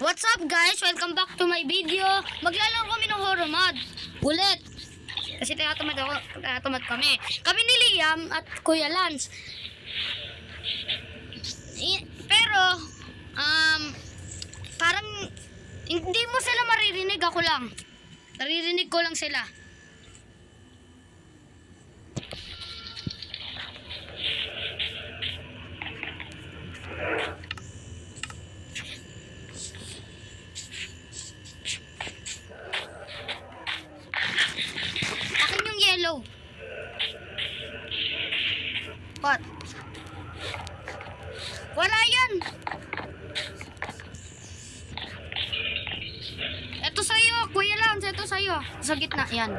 What's up guys? Welcome back to my video. Maglalaro kami ng horror mod. Ulit. Kasi tayatamad kami. Kami ni Liam at Kuya Lance. Pero, parang hindi mo sila maririnig, ako lang. Naririnig ko lang sila. Akin yung yellow. What? Wala yan. Ito sa'yo, Kuya Lance. Ito sa'yo. Sa gitna, yan.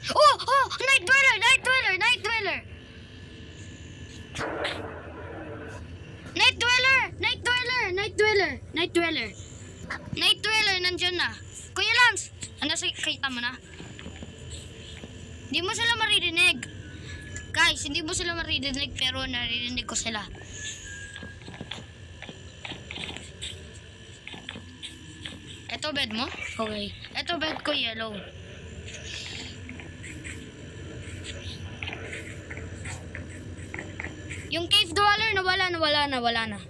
Oh! Oh! Night Dweller! Night Dweller! Night Dweller! Night Dweller! Night Dweller! Night Dweller! Night Dweller! Night Dweller, nandyan na. Kuya Lance! Kita mo na? Hindi mo sila maririnig. Guys, hindi mo sila maririnig pero naririnig ko sila. Ito bed mo? Okay. Ito bed ko yellow. Yung cave dweller nawala na.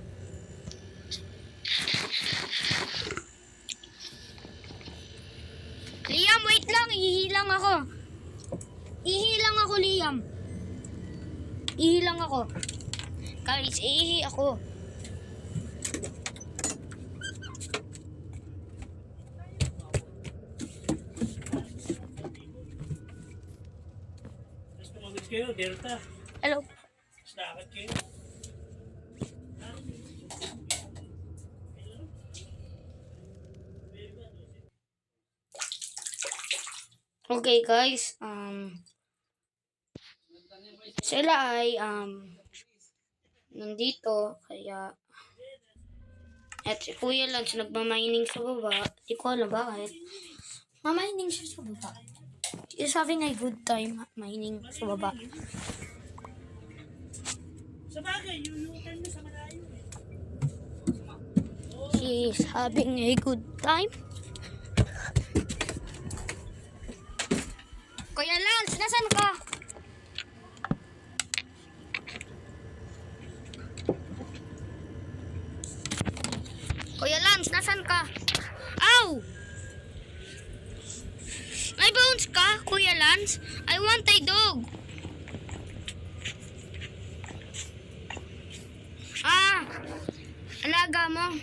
Liam, wait lang. Ihilang ako, Liam. Ihilang ako. Guys, ihi ako. Mas tumawid kayo, Delta. Hello. Mas nakakad kayo. Okay guys, sila ay nandito kaya at si Kuya Lance nagmamining sa baba. Di ko alam bakit. Mamining siya sa baba. He's having a good time mining sa baba. Sa bagay, yung sa malayo eh. He's having a good time. Kuya Lance, nasan ka? Kuya Lance, nasan ka? Ow! May bones ka, Kuya Lance? I want a dog. Alaga mo.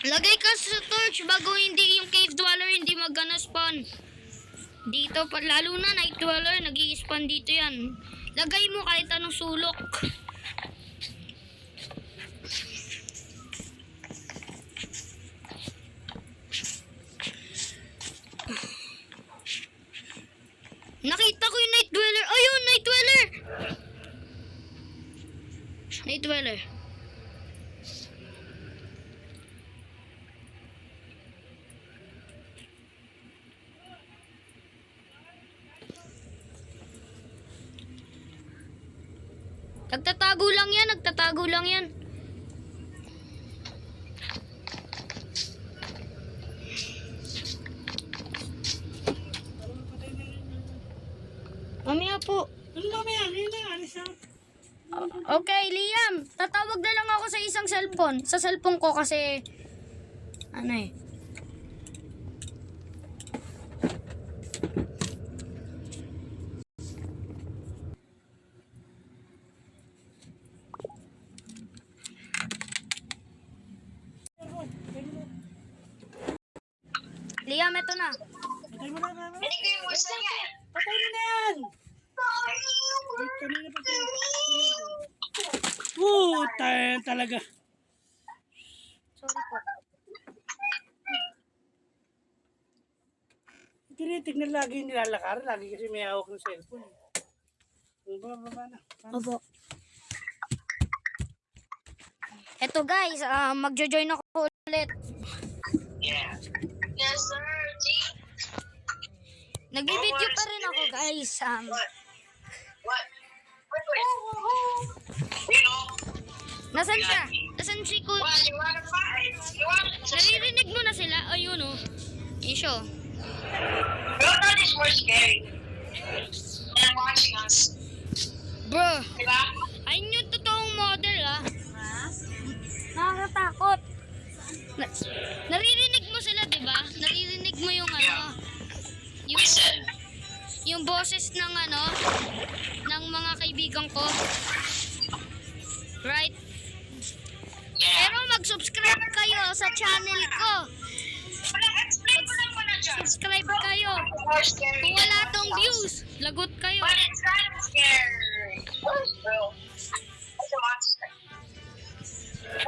Lagay ka sa torch bago hindi yung cave dweller hindi magana spawn. Dito pa lalo na night dweller nag-i-spawn dito yan. Lagay mo kahit anong sulok. Nakita ko yung night dweller. Ayun, night dweller. Night dweller. Nagtatago lang yan. Mamaya po. Ano mamaya? Ngayon na, alis na. Okay, Liam. Tatawag na lang ako sa isang cellphone. Sa cellphone ko kasi Liam, ito na. Patay mo na, mama. Patay mo na yan. Wait, kanina pa siya. Puta yan talaga. Sorry po. Tinitignan lagi yung nilalakar. Lagi kasi may hawak ng cellphone. Baba na. Opo. Eto guys, magjo-join ako ulit. Yeah. Yes, sir. G. Nagbibideo pa rin ako guys. What? What? You know? Nasan siya? Nasan si Kuya? What? You wanna fight? You want? Naririnig mo na sila? Ayun o. Isyo. Your dad is more scary than watching us. Bro, Diba? ayun yung totoong model Nakakatakot. Naririnig mo sila, di ba? Naririnig mo yung Yeah. yung, Listen. yung boses ng ng mga kaibigan ko. Right? Yeah. Pero mag-subscribe kayo sa channel ko. Explain ko lang muna dyan. Subscribe kayo. More scary. Kung wala tong views, lagot kayo. But it's kind of scary. Bro. It's a monster.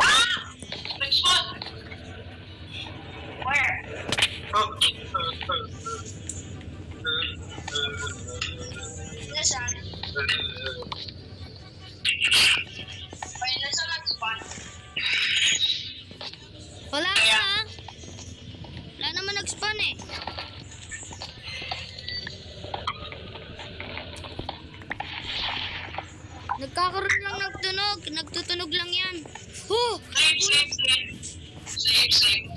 Ah! Which one? Where? This one. Wait, nasa nag-spawn? Wala ka. Wala naman nag-spawn eh. Nagkakaroon lang ng tunog. Nagtutunog lang yan. Oh! Save, save, save. Save, save.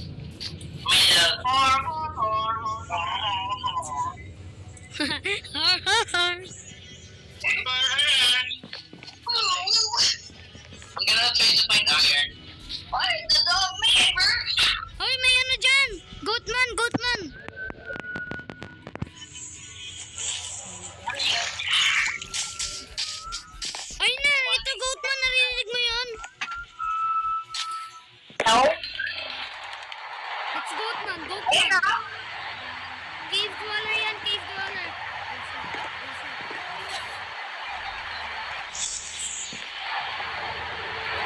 My love. I'm gonna try to find iron. Why the dog man, bro? Hoy, may ano dyan! Goatman! Goatman! Ay na! Ito Goatman! Narinig mo yun? No. It's Goatman! Hey, Goatman! no. Cave dweller yan! Cave dweller!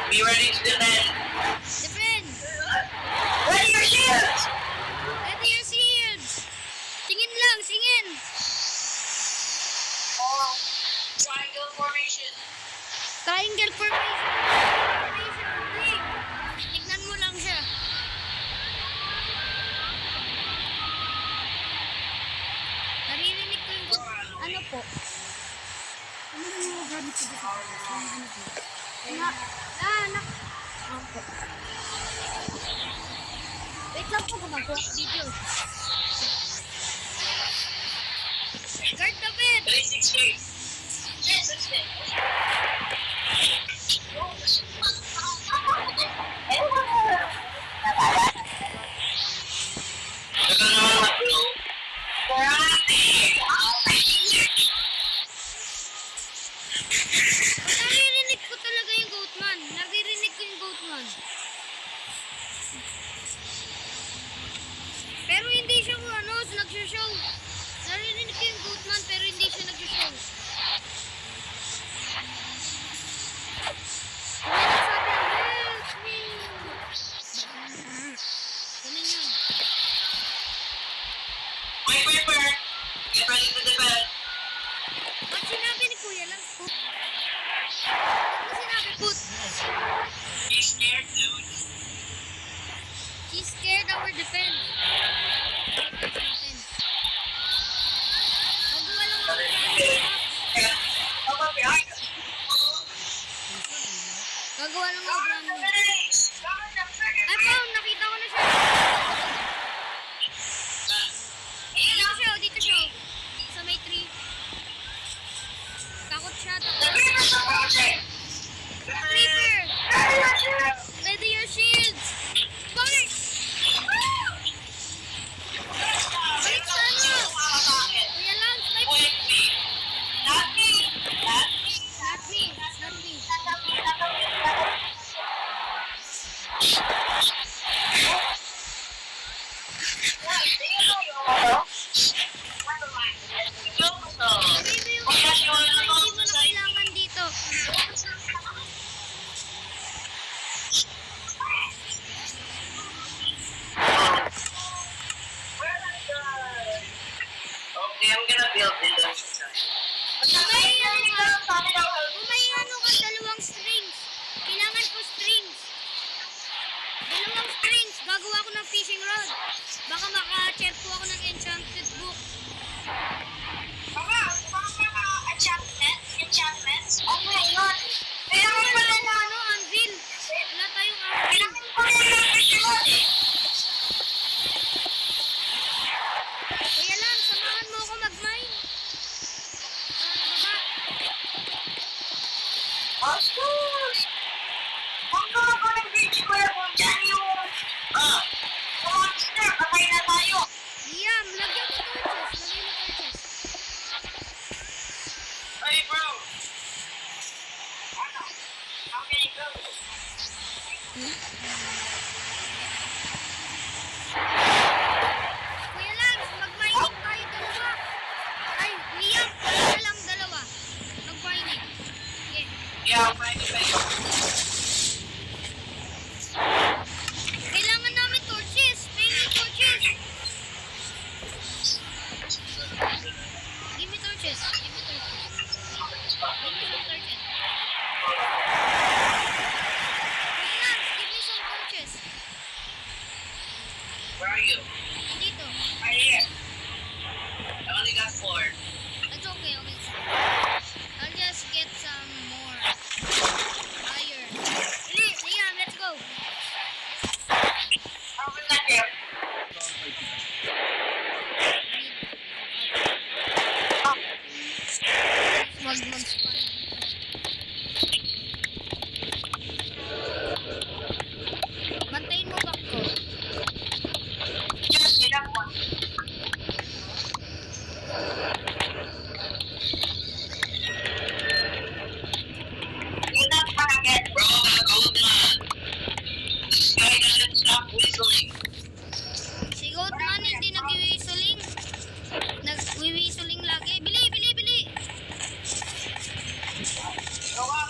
Be ready to defend. Defend! Ready your shields. Ready your shields! Tingin lang! Tingin! Oh, triangle formation. Triangle formation! Formation! Tignan mo lang siya. Naririnig ko yung ano po? Ano yung mga gamit ko dito? Anak! Ako. Wait lang po gumagawa ng video. Guard the bed! 360. Yes, that's it. Naririnig ko talaga yung Goatman. Naririnig ko yung Goatman. Pero hindi siya nagsho-show. Naririnig ko yung Goatman pero hindi siya nagsho-show. May nagsabi, help me! Ganun yun. Wait, Reaper! Get ready to defend. Ba't sinabi ni Kuya lang, put? Ba't mo sinabi, put? He's scared, dude. She's scared of her defense. Magawa lang ako. How about behind us? Gagawa lang ako. Guard the base! Guard the friggin' Ay, Pao, nakita ko na siya. Dito siya, dito siya. Sa may tree. Takot siya, The takot. Reaper's approaching! Creeper! Ready your shields! Ready your shields! Bakit? Balik sa ano? Kuya Lance, may... Wait, me. Not me. Not me. Not me, not me. What? Do you know your motto? Never mind. Yo, so. Baby, yung Oh, yes, you wanna hindi know mo na kailangan dito. Okay, I'm gonna build this. Kung may ano ka, dalawang strings. Kailangan ko strings. Dalawang strings. Gagawa ko ng fishing rod. Baka maka-chef po ako ng enchanted book. Baka enchantments. Okay, yun. Kailangan pala na, Ano, anvil. Wala tayong anvil. kailangan pala na fishing rod eh. Kuya Lan, samahan mo ako mag-mine. Baba. Bastos! Huwag ka ako ng beach ko kung dyan yung, monster, patay na tayo. Liam, lagyan mo torches. Lagyan mo torches. Hey, bro. Ano? How can you go? Kuya Lan, mag-mining tayo dalawa. Ay, Liam, wala lang dalawa. Mag-mining. Okay. Yeah, I'm fine, fine. Kailangan namin torches. May torches. Give me torches. Give me torches. Give me some torches. Kuya Lance, give me some torches. Where are you? Dito. Right here. I only got 4. That's okay. I'll just get some more iron. Liam, let's go. Open that here. Wag mag-spawn. Bantayin mo back ko. Just get up one. You're not gonna get, bro. Hold on. This guy doesn't stop whistling. Si Goatman hindi nag-whistling. Nag-whistling lagi. Bili, bili, bili. Go up.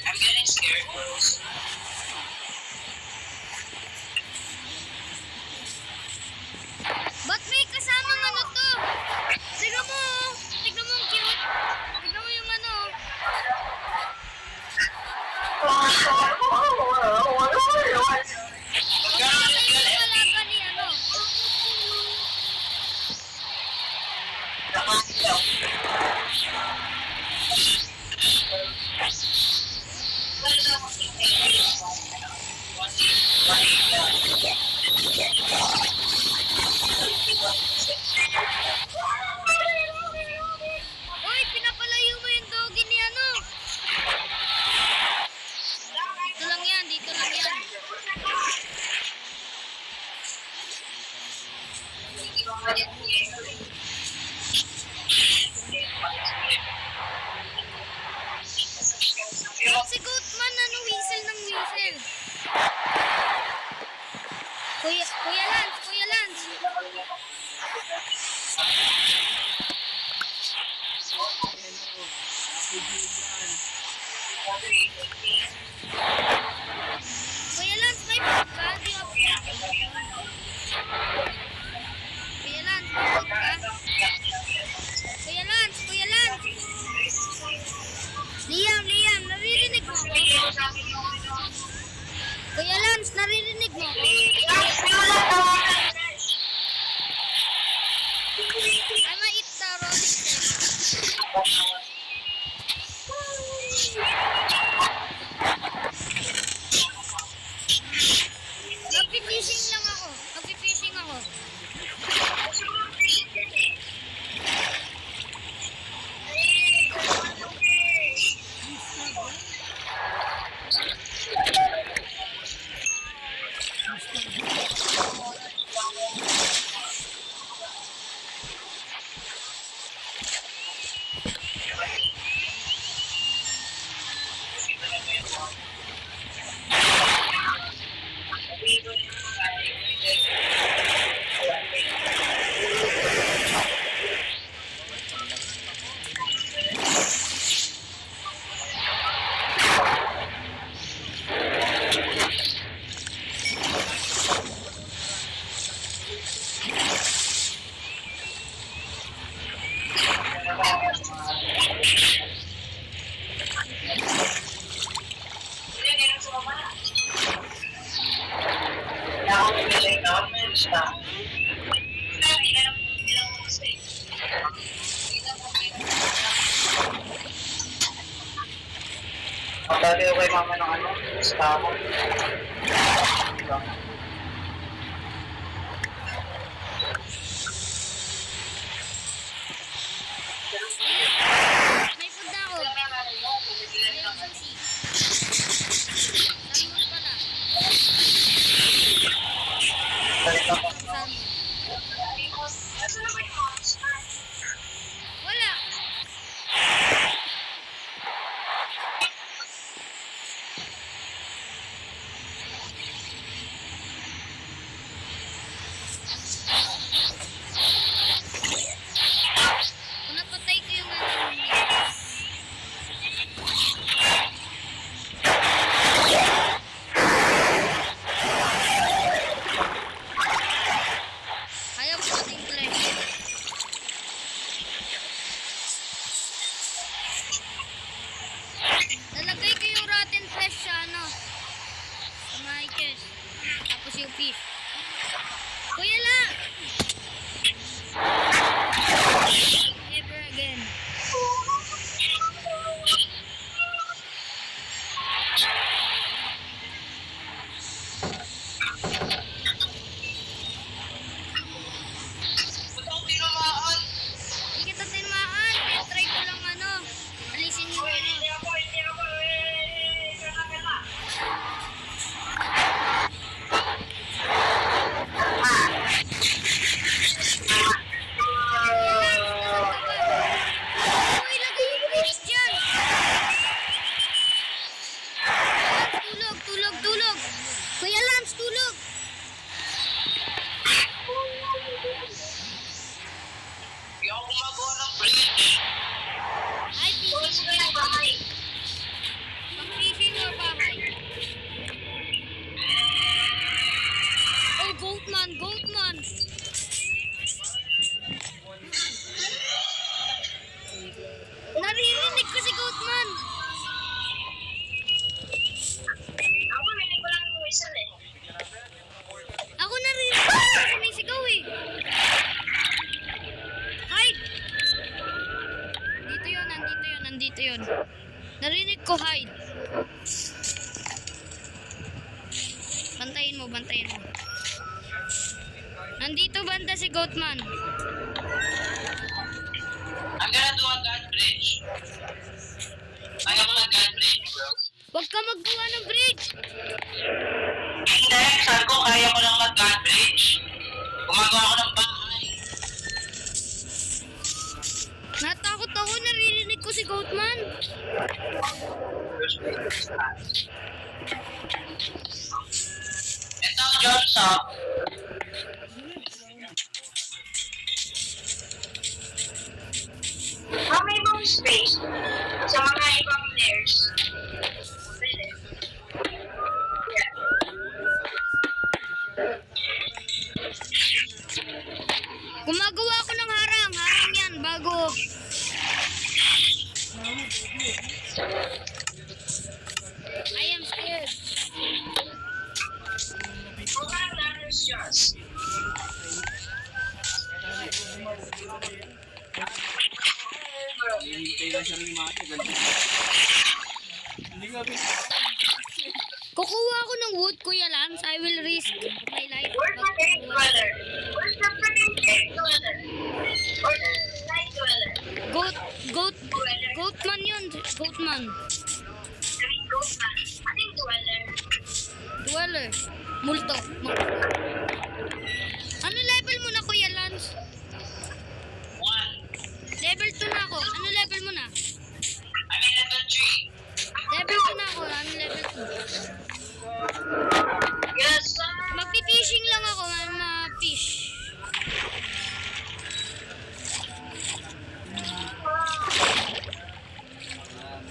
I'm getting scared, bros. Ba't may kasamang ano to? Tignan mo. Tignan mo ang cute. Tignan mo yung ano. Magkano Ito yung yung good alaga ni ano. Uy, pinapalayo mo yung doggy ni ano. Dito lang yan, dito lang yan. Si Goatman, ano, whistle ng whistle. Kuya Lance, Kuya Lance. Kuya Lance, may bag ka? Di ako. Kuya Lance, may bag ka? Kuya Lance, Kuya Lance. Liam, naririnig mo ako? Kuya Lance, naririnig mo ako? I might eat the raw steak. Nag-fishing lang ako. Nag-fishing ako. Basta. Matali ko kay mama ng ano, basta ako. May food na ako. Ayaw susi. Salmon pala. Balik ako. Salmon. Wala. Kung napatay ko yung ano. Ayaw ko ating flesh. Nalagay ko yung rotten flesh sa ano. Sa my chest. Tapos yung fish. Kuya lang! Never again. Ba't ako tinamaan? Hindi kita tinamaan. Kaya try ko lang ano. Alisin yung ano. Hindi ako. Kaya. Uy, lagay yung fish dyan. Tulog, tulog, tulog. Kuya Lance, tulog. Hindi ako gumagawa ng bridge. Ay, fishing or bahay? Pang-fishing or bahay? Oh, Goatman, Goatman. Naririnig ko si Goatman. Ako, hindi ko lang yung whistle eh. Ako naririnig ko sumisigaw eh. Hide! Dito yun, nandito yun, nandito yun. Narinig ko hide. Bantayin mo, bantayin mo. Nandito banda si Goatman. I'm gonna do a god bridge. I have a god bridge, bro. Huwag ka maggawa ng bridge. Hindi, sabi ko kaya ko lang mag-god bridge. Gumagawa ako ng bahay. Natakot ako, naririnig ko si Goatman. Ito, Johnson. May ibang space sa mga ibang layers. Pwede. Yeah. Gumagawa ako ng harang. Harang yan, bago. I am scared. Okay, ladders just. Hintay lang siya ng mati. Hindi nga Kukuha ako ng wood, Kuya Lance. I will risk my life. Where's the cave dweller? Where's the freaking cave dweller? Or the night dweller? Goatman yun. Goatman. I mean, ghost man. Ano yung dweller? Dweller. Multo. Ano level mo na, Kuya Lance? 1. Level 2 na ako. Ano level mo na? I mean, level 3. Level 2 na ako. Ano level 2? Yes, Magpi-fishing lang ako. Ma-fish.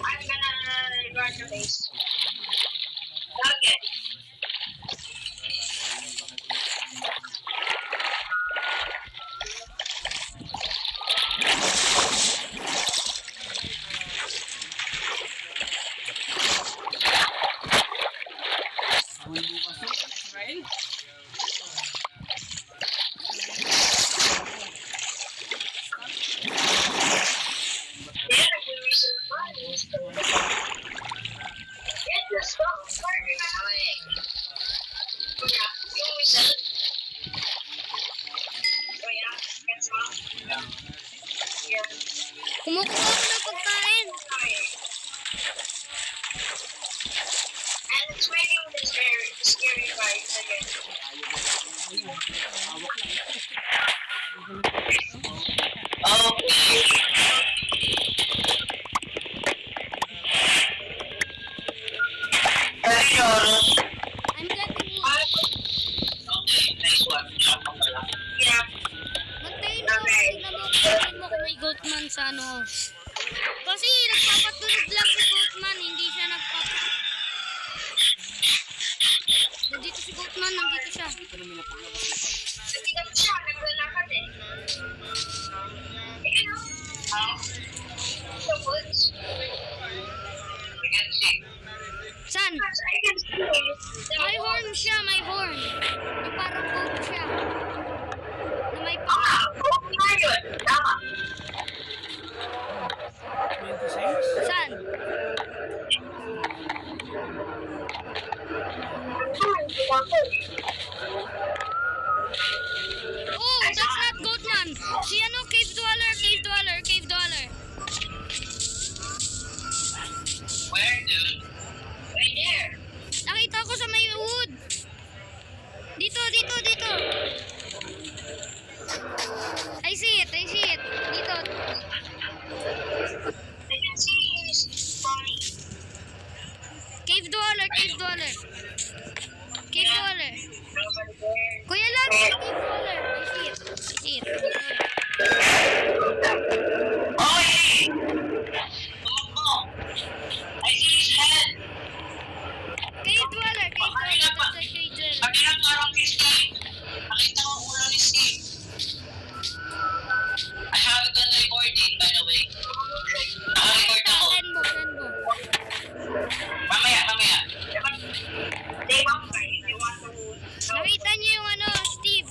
I'm gonna run the base. Okay. Sige. Okay. Horus. I'm getting wood. Okay, nice one. Yeah. Magtayin mo, tignan mo, tignan mo kung may goatman sa ano. Kasi nagpapatulog lang si goatman, hindi siya Nandito si goatman, nandito siya. Nandito siya, naglalakad eh. Ayun, oh. The woods. I can see. San? I can see. May horn siya, may horn. Yung parang goat siya. Na may pa... Ah, goat nga yun. Tama. San? Oh, that's not goatman. Si ano, cave dweller, cave dweller, cave dweller. Where, dude? Right there. Nakita ko sa may wood. Dito, dito, dito. I see it, I see it. Dito. I can see he's funny. Cave dweller, cave dweller. Cave dweller. Nobody there. Kuya lang, cave dweller. I see it, I see it. Oh, hey! Tumakbo. I see his head. Cave dweller, cave dweller. That's a cave dweller. Kanina parang si Steve. Nakita ko ang ulo ni Steve. I have it on recording, by the way. Naka-record ako. Send mo, send mo. Mamaya. Nakita niyo yung ano, Steve.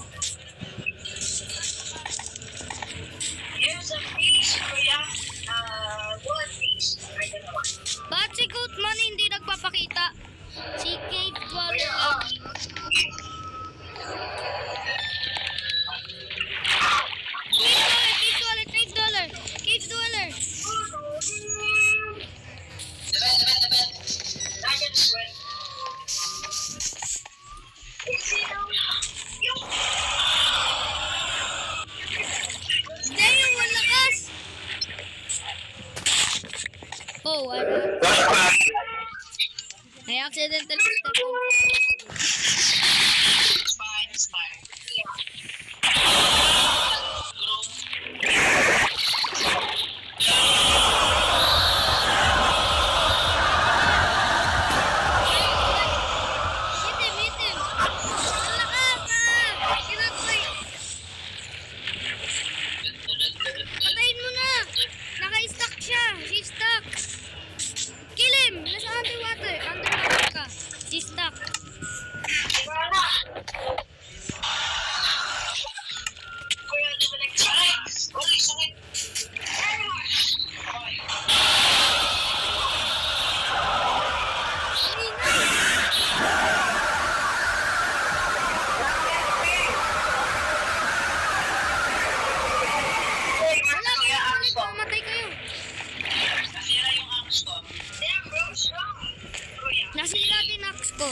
Here's a piece, kuya. One piece. I don't know. Bakit si Goatman hindi nagpapakita? Si cave dweller. Kuya, Cave dweller, cave dweller, cave dweller. Depend. I can sweat. Damn, malakas! Oh, ano? I accidentally stepped on It's fine. Hit him! Malakas! Kinatay! Patayin mo na! Naka-stuck siya! She's stuck! Kill him! Nasa underwater! Underwater ka! She's stuck! Wala kayo! Ulit mamatay kayo! Nasira din axe ko!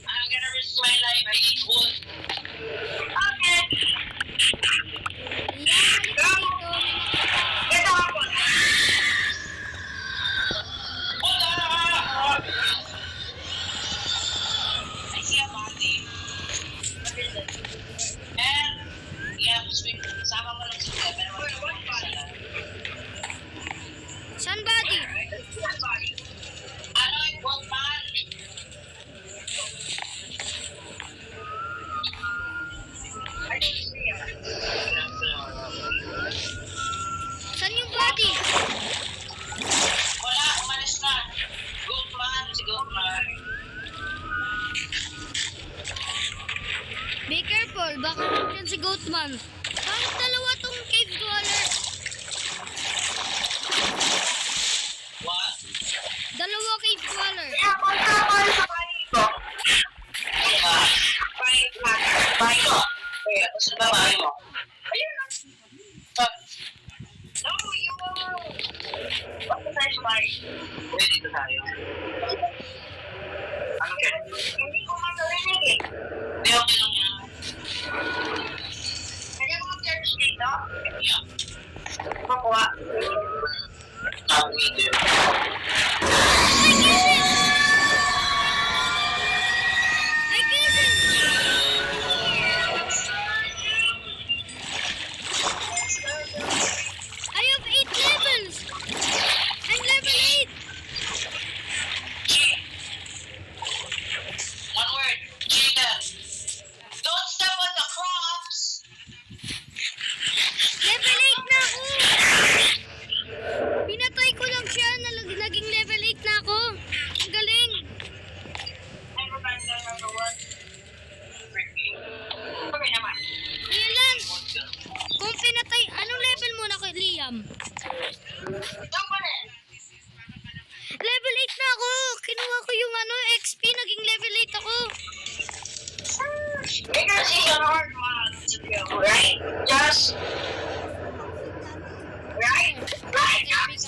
I'm gonna risk my life. I need wood. Okay. Yan! Dito! Get off one. I see a body. What is it? And yeah, sweet. Sama mo lang sila. Pero what body? Saan body? What body? Ano yung gold man? I didn't see it. Saan yung body? Wala, umalis na. Gold man, si gold man. Be careful, baka nandiyan si Goatman. Bakit dalawa tong cave dweller? What? Dalawa cave dweller. Kaya punta ko sa bahay ko. Bahay ko. Kaya, sa bahay mo. Ayun na. No, you. Punta tayo sa bahay. Pwede Kasi yung hard mod to kill, right? Just... Right? Right, guys?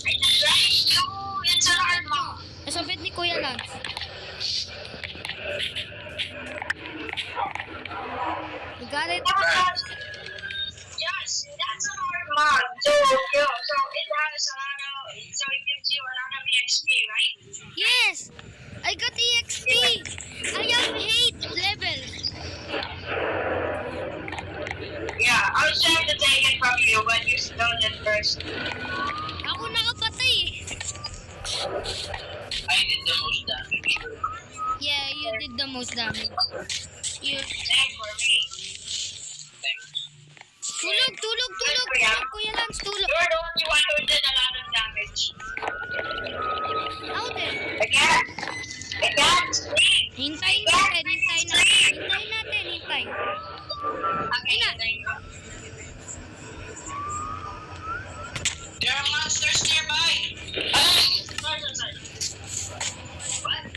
I just right you. It's a hard mod. Nasabit ni Kuya Lance. You got it? Yes, that's a hard mod to kill. So it has a lot of... So it gives you a lot of EXP, right? Yes! I got EXP! I have 8 levels. Yeah, I was trying to take it from you, but you stole it first. Ako nakapatay. I did the most damage. Yeah, you did the most damage. You... Same for me. Thanks. Tulog, tulog, tulog! Tulog, Kuya Lance, tulog! You're the only one who did a lot of damage. Out there. I can't sleep. Hintayin natin, hintayin natin. Hintayin natin, hintayin. Okay, na. There are monsters nearby. Sorry. What?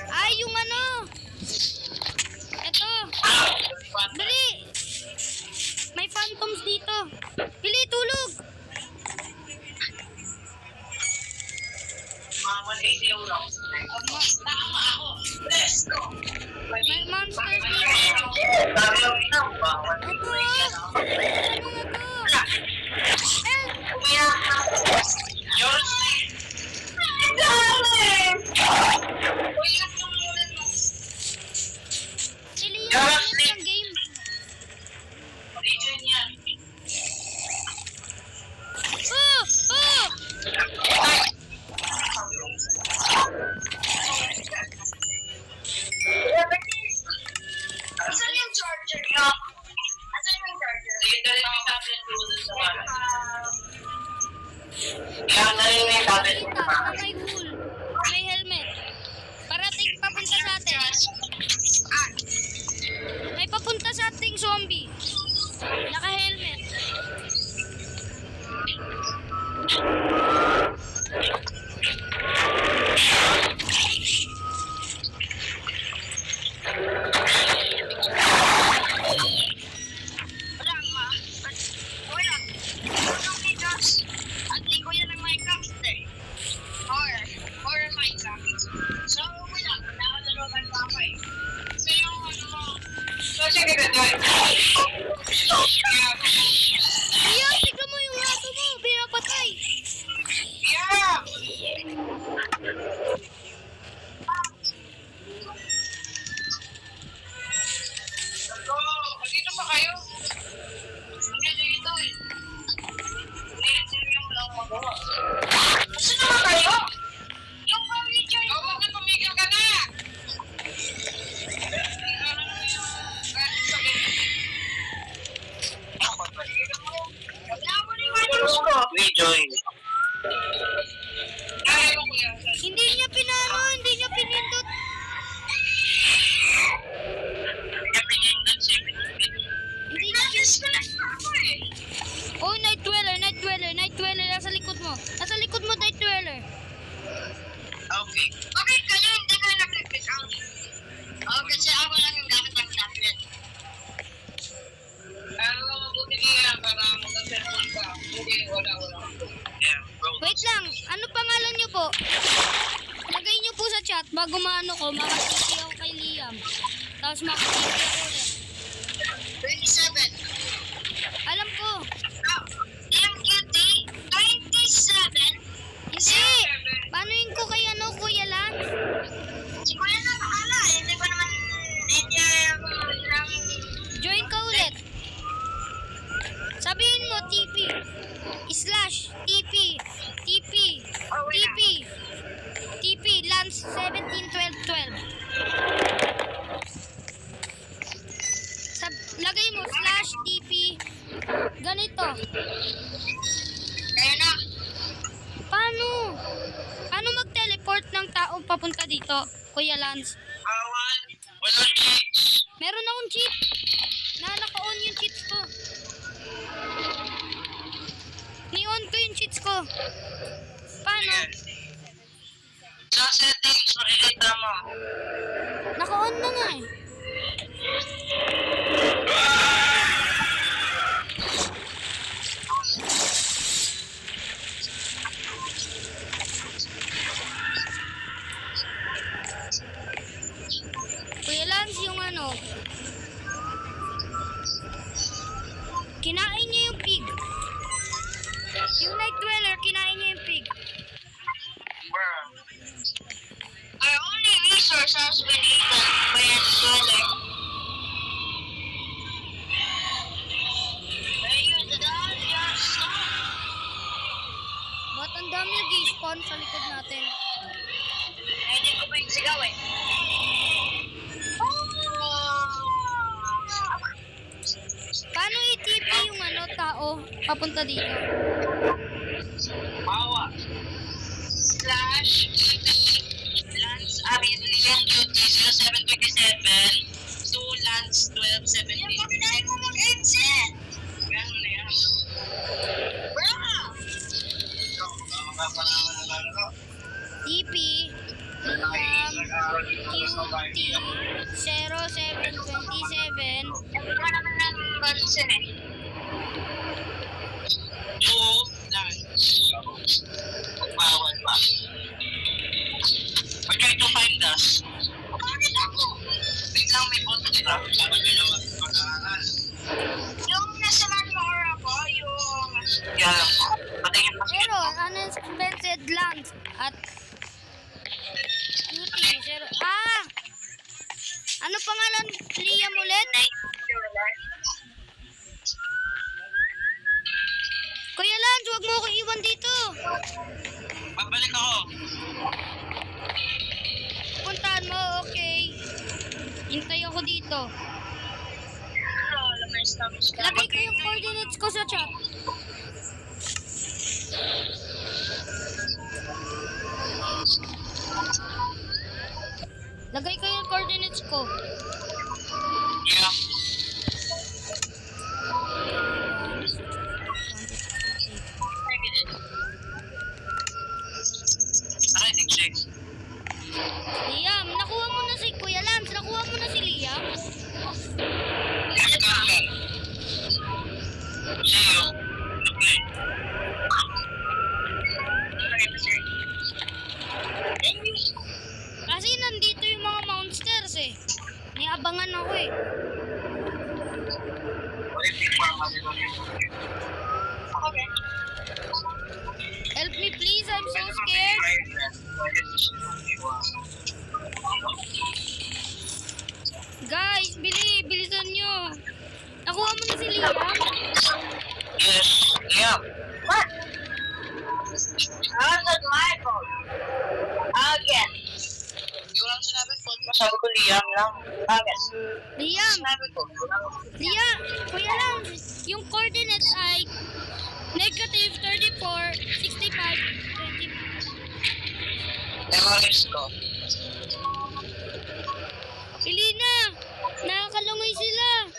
Ay, yung ano! Ito! Dali! May phantoms dito. Pili, tulog! 180 euro. Tama ako. Let's go. May monsters dito. Gagawin na ba? Ito! Ano na to? You're asleep. Darling! Pili yung game. Region yan. Oh! Oh! Asan yung charger niyo? Asan yung charger? Sige, dali mo yung tablet ko dun sa bahay. Kaya dali mo yung tablet ko sa bahay. May wool. May helmet. Parating papunta sa atin. May papunta sa ating zombie. Naka-helmet. Wala ma. Wala. Anong bigas? At di ko yan ang Minecraft eh. Or Minecraft. So, wala. Nakalaro ka pa ako eh. So, yung ano mo. So, sige ka doon. Iya, tignan mo yung aso mo. Pinapatay. Yeah! Go! Dito pa kayo? Hindi dito eh. Hindi yung lang magawa. Saan naman kayo? Yung pamigil. Oo, bakit pamigil ka na? We join. Hindi niya pinano, hindi niya pinindot. Hindi niya Oh, Night Dweller, Night Dweller, Night Dweller. Nasa likod mo. Nasa likod mo, Night Dweller. Okay. Okay, kayo hindi kayo nag-click out. Oh, kasi ako lang yung dapat nag-click. Mabuti nga para mag-cellphone ka. Hindi, wala. Yeah, bro. Wait lang, ano pangalan niyo po? Lagay niyo po sa chat bago maano ko, makatiti ako kay Liam. Tapos makatiti ako ulit. 27. Alam ko. Liam Cutie, 27. Hindi. Paanoin ko kay ano, Kuya Lan? Si Kuya na bahala. Hindi ko naman, hindi lang. Join ka ulit. Sabihin mo, TP. Slash, TP. TP. TP. TP. Lance 171212. Lagay mo, slash, TP. Ganito. Kaya na. Paano? Paano mag-teleport ng taong papunta dito, Kuya Lance? Walang cheats. Meron akong cheat. Naka-on yung cheats ko. Ni-on ko yung cheats ko. Paano? Sa settings, makikita mo. Naka-on na nga eh. Kuya Lance, yung ano, kinain niya yung pig. Yung night dweller, kinain niya yung pig. Bruh. Our only resource has been eaten by a dweller. Ayun, dadaan, yes. Ba't ang dami nag-i-spawn sa likod natin? Ay, hindi ko pa yung sigaw eh. Paano i-TP yung ano, tao papunta dito? Bawa. Slash Lance Liam Duty 0727 to Lance 1270. Yan, bakit ayaw mo mag-exit? Ganun na yan. Bra! TP Liam QT 0727. Ito naman ng bansin eh. To Lance. Magbawal pa. We're trying to find us. Bakit ako? Wait lang, may bot diba? Sabi nyo naman mag-aaral. Yung nasa Magmahor ako, yung... Yeah, patingin pa. Pero unexpected land at QT 0. Ah! Ano pangalan? Liam ulit? Kuya Lance, huwag mo ako iwan dito. Babalik ako. Puntahan mo, okay. Hintay ako dito. Lagay ko yung coordinates ko sa chat. Lagay ko yung coordinates ko. Yeah. Alright, check. Liam, nakuha mo na si Kuya Lance. Nakuha mo na si Liam. See you. Okay. Kasi nandito yung mga monsters eh. May abangan ako eh. Okay. Help me please, I'm so scared. Guys, bilisan nyo. Nakuha mo na si Liam. Yes. Yeah. What? How's that my fault? Again. Yung lang sinabi ko, masabi ko Liam lang. Again. Liam, Sinabi ko, Liam, Kuya Lance, yung coordinates ay negative 34, 65, 20. memories ko. Pili na! Nakakalungoy sila!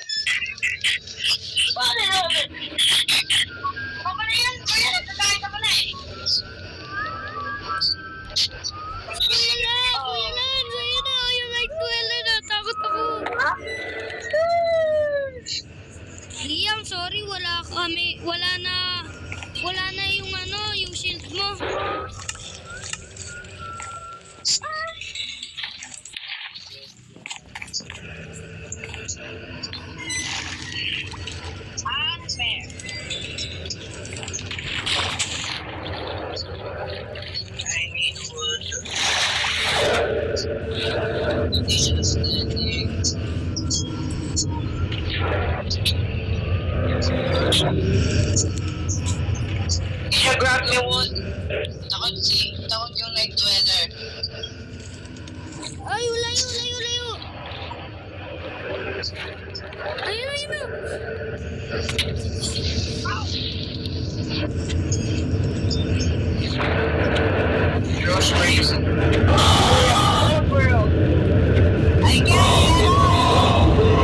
Paano naman? Papa na yan! Kuya, nagkakain ka pala eh. Kuya Lance! Kuya Lance! Ayun na! Yung night dweller na! Takot ako! Liam, sorry, wala kami. Wala na yung ano, yung shield mo. Unfair. I need wood. Jesus, you grab me wood. Takot yung night dweller. Ay, layo, layo, layo! Ayun, ayun! Groceries. Oh, world. I get it.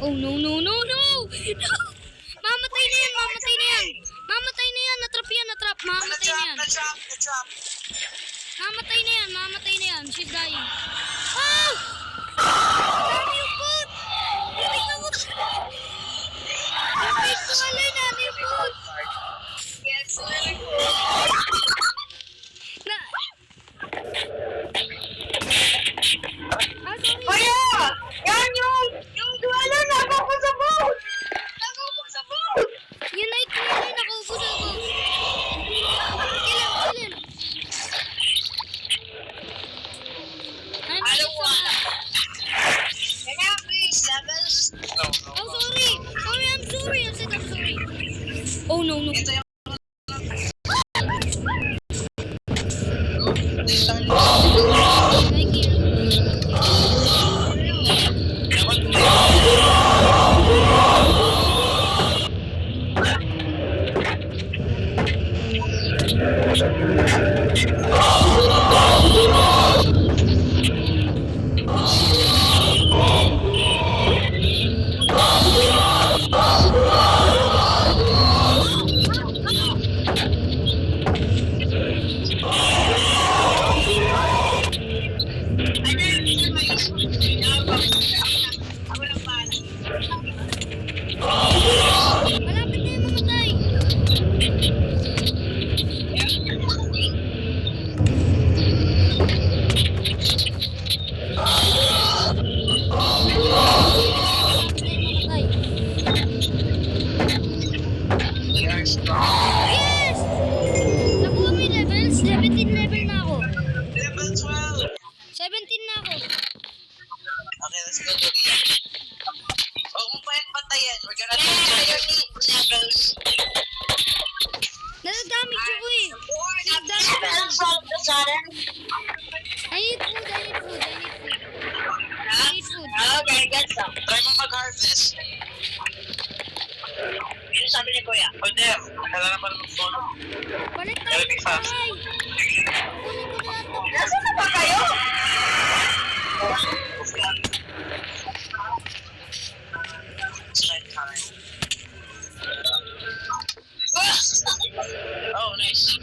Oh, no, no, no, no! No! Mamatay na yan, mamatay let's go to Liam. Oh, kung pwede patayan, we're gonna do levels. Nadadamage ako eh. Let's solve the sudden. I need food, I need food, I need food. I need food. Okay, get some. Try mo mag-harvest. Yun sabi ni Kuya. Pwede, kailangan pa naman phone. Balik tayo Very ng fast. bahay. Kunin ko lahat ng Nasaan na ba kayo? It's night time. Oh, nice.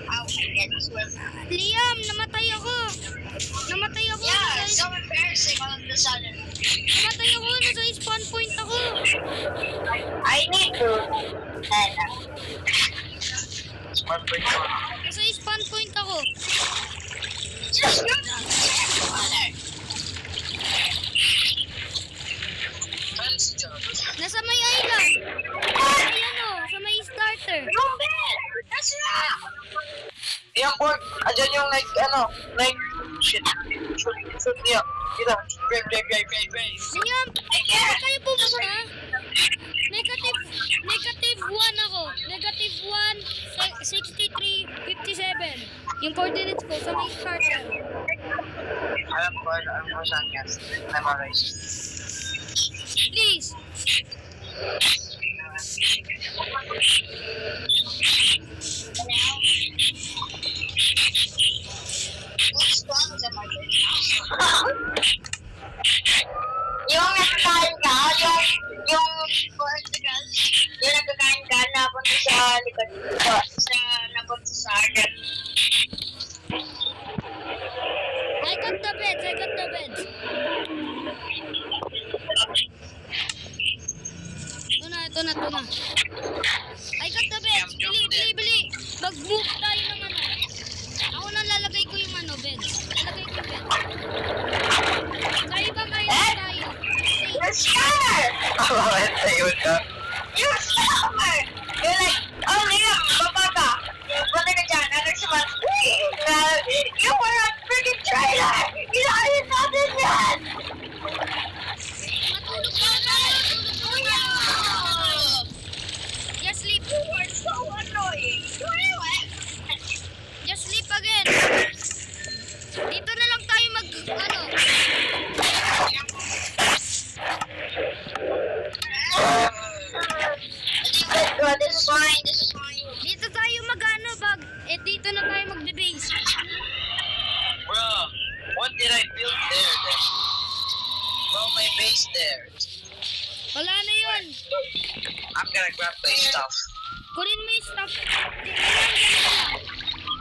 Ow, I get swift. Liam, namatay ako. Namatay ako. Yeah, Nasa, it's so embarrassing all of the sudden. namatay ako. Nasa spawn point ako. I need food. Smart break mo. Nasa spawn point ako. Just go down. Water. Saan si Jarvis? Nasa may island. Ay ano, sa may starter. Yung bed. That's not. Yung board, andyan yung like, shit. Shoot niya. Kita, grave. Liam, saan kayo pumunta? Negative 1 ako. Negative 1, 63, 57. Yung coordinates ko sa may starter. Alam ko saan yan. Memorize. Please. What's wrong with my yung nakakain ka, yung verticals, yung nakakain ka, napunta sa likod ko, napunta sa akin. I got the beds. Ito na. I got the beds. Bili. Mag-move tayo ng ano. Ako na lalagay ko yung ano, beds. Lalagay ko yung beds. Tayo ba tayo? You're scared! Bakit tayo ka? You're scared! You're like, oh Liam, baba ka. Punta ka dyan, ano siya man, you were a freaking traitor! Inaayos natin yan! Matulog ka tayo. Just sleep. You were so annoying! Just sleep again. Dito na lang tayo ano. This is mine. Dito tayo mag-ano, dito na tayo magbe-base. Bro, what did I build there then? Bro, my base there. Wala na yun. I'm gonna grab my stuff. Kunin mo yung stuff.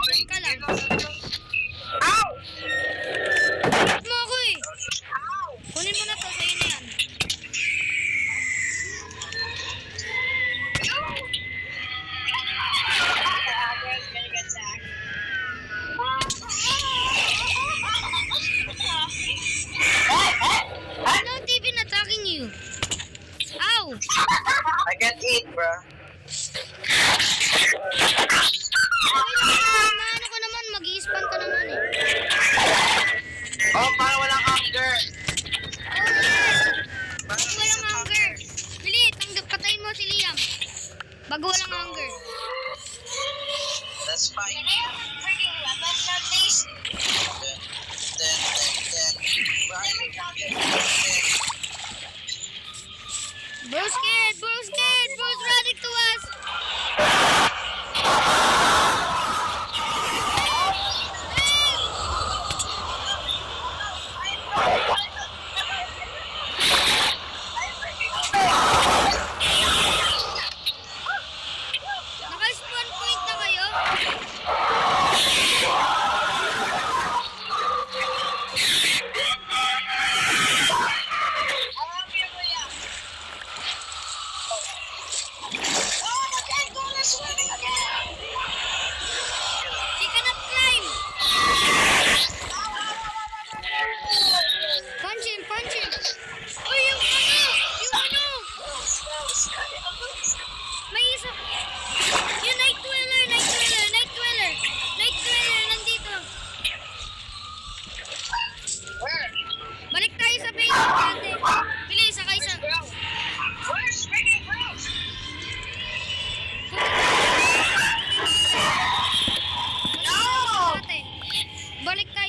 Diyan ka lang. Ow! Hit mo ako eh. Ow! Kunin mo na to, sa'yo na yan. There's gonna get attacked. Not even attacking you. Ow! I can't eat, bro. Ano ko naman, mag-i-spawn ka naman eh. Oh, parang walang hunger. Oh yes! Bago walang hunger. Bili, patayin mo si Liam. Bago walang hunger. That's fine. Can I have freaking weapons at least? Then. Bro's scared, bro's running to us. Naka-spawn point na kayo?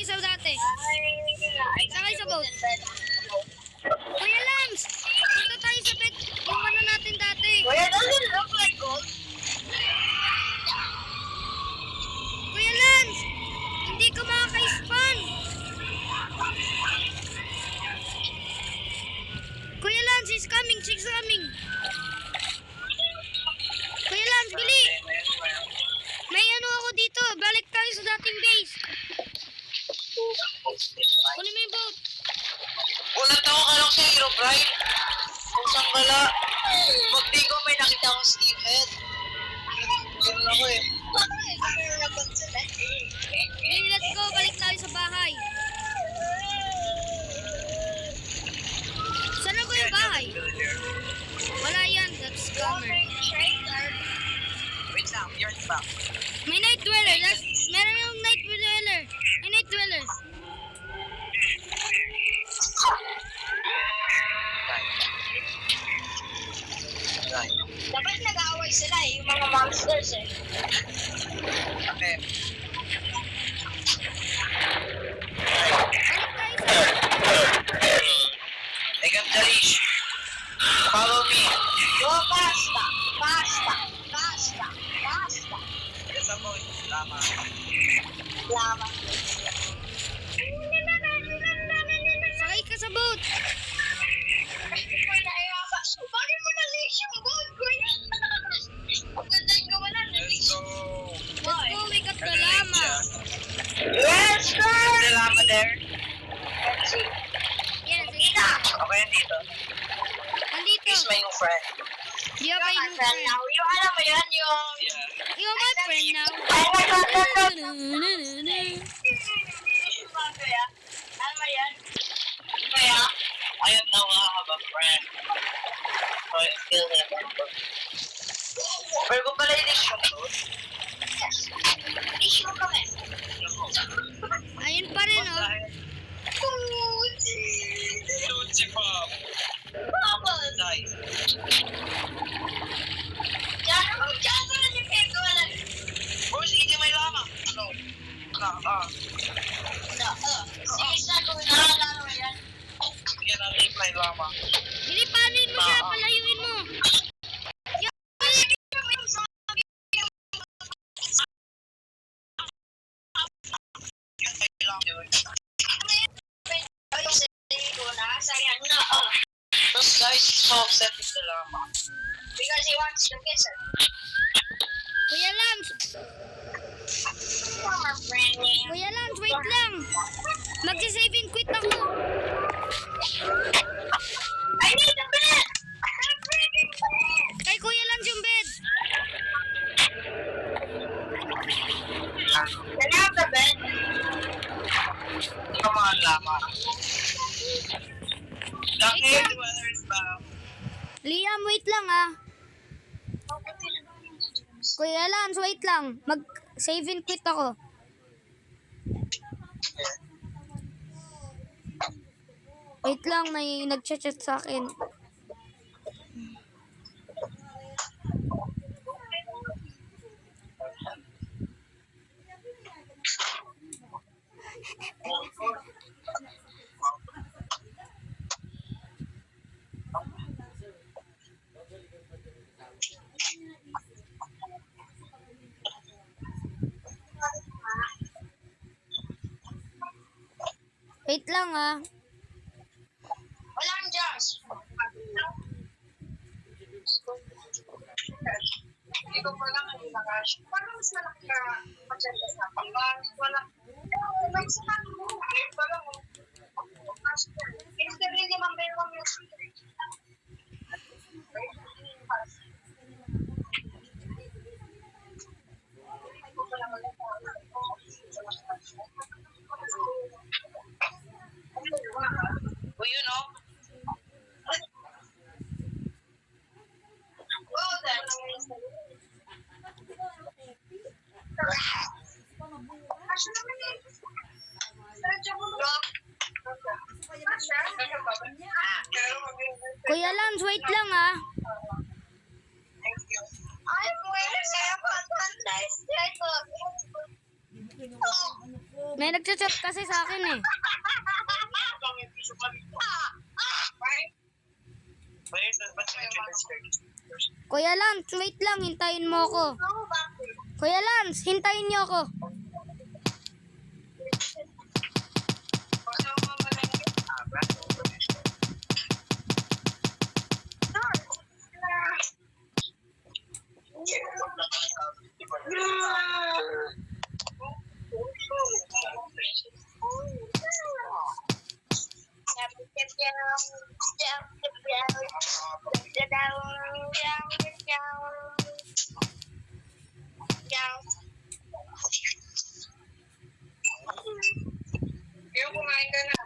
sa dati. I Sakay sa boat. Kuya Lams, punta tayo sa bed. Yung ano natin dati. Kuya, does it look like gold? Kuya Lams, hindi ka makaka-spawn. Kuya Lams, he's coming. Kuya Lams, bili. May ano ako dito. Balik tayo sa dating base. Kunin mo yung boat. Unang tawa ka lang sa hero, Brian. Kung saan gala. Pag di ko may nakita akong Steve Head. Ganun ako eh. Hey, let's go. Balik tayo sa bahay. Saan na ba yung bahay? Wala yan. That's scammer. Wait lang, you're back. May night dweller. Meron yung night dweller. May night dweller. Right. Dapat nag-aaway sila eh, yung mga monsters eh. Okay. Balik tayo sa... I got the leash. Follow me. Go basta. Yes, ako. Tama. Lama. Sakay ka sa boat. Bakit mo na-leash yung boat, kuya? Ang ganda yung gawalan, Let's na-leash. go. Let's go wake up the llama. Yes, sir! The llama there. Yes, it's Okay, dito. Nandito. He's my new friend. You're You're my friend now. Yung alam mo yan, yung... Yeah. You're my friend now. Kuya, alam mo yan? Kuya? I don't know I have a friend. So I still remember. Pero kung pala yung issue ko, Yes. Leash mo kami. Ayun pa rin, oh. Tootsie Pop. Bubbles! Nice. Diyan ko na yung pinagawalan. Boss, hindi may llama. No. Sige, sa kung naalala mo yan. Yan ang leave my llama. Nilipanin mo siya, palayuin mo. Those guys so upset with the llama. Because he wants to kiss her. Kuya Lams, Former friend name. Kuya Lams, wait lang. Magsi-save and quit ako. I need a bed! A freaking bed! Kay Kuya Lams yung bed. Can I have the bed? Come on, llama. Lucky weather is bad. Liam, wait lang, ah. Kuya Lams, wait lang. Mag-save and quit ako. Wait lang, may nag-chat sa akin. Wait lang, ah. Walang Diyos. Hindi ko pa lang ang lakas. Parang mas malaki ka maganda sa akin. Wala. May isa pa mo. Parang mo. Instagram niya mang meron kami yung Well, you know, well then. Asya naman eh. nagchat-chat kasi sa akin eh. Kuya Lance, wait lang, hintayin mo ako. Kuya Lance, hintayin niyo ako. Kaya kumain ka na.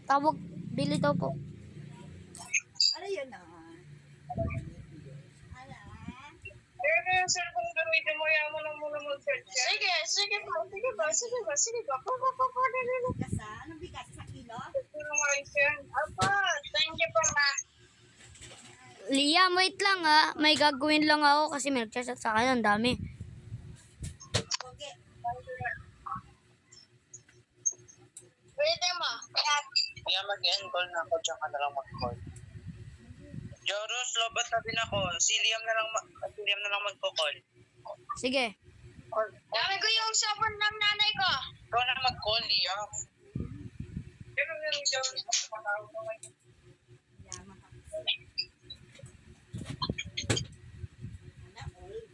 Tawag, bili daw po. Ano yun ah? Kaya na yung cellphone gamitin mo, yaman mo lang muna mag-search. Sige ba. Bigas ah? Anong bigas? Sa kilo? Apa, thank you po ma. Liam, wait lang ha. May gagawin lang ako kasi may nagchat sa akin. Ang dami. Okay. Pwede mo. Kaya mag-end call na ako, tsaka na lang mag-call. Joros, lobat na din ako. Si Liam na lang magko-call. Sige. Dami ko yung cellphone ng nanay ko. Ikaw na mag-call, Liam. Yaman ka. Ano? All?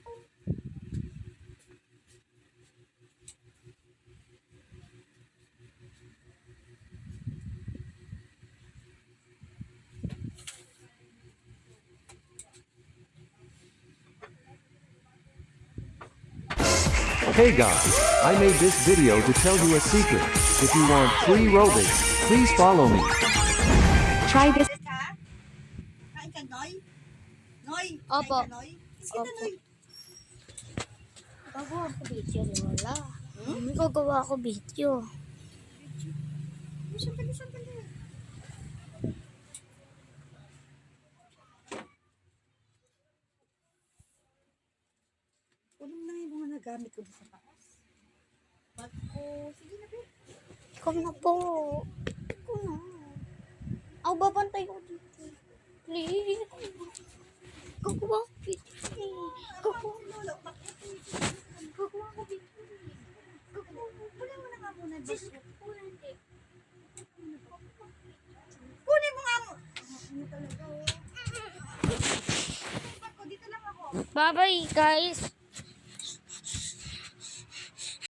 Hey guys, I made this video to tell you a secret. If you want free Robux, please follow me. Try this. Bigas ka? Kain ka, Noy? Noy? Opo. Kain ka, Noy? Sige na, Opo. Noy. Gagawa ko video. Wala. Gagawa ko video. Sandali. Ulong na yung mga nagamit ko sa taas. Ba't ko? Sige na, Be. Ikaw na po. Ikaw na. Ako babantay ko dito. Please. Gagawa ko video. Gagawa Lolo, bakit? Gagawa ko video. Kunin mo na nga muna. Diyos ko. Hindi. Kunin mo nga mo. Ano talaga? Ako, dito lang ako. Bye-bye guys.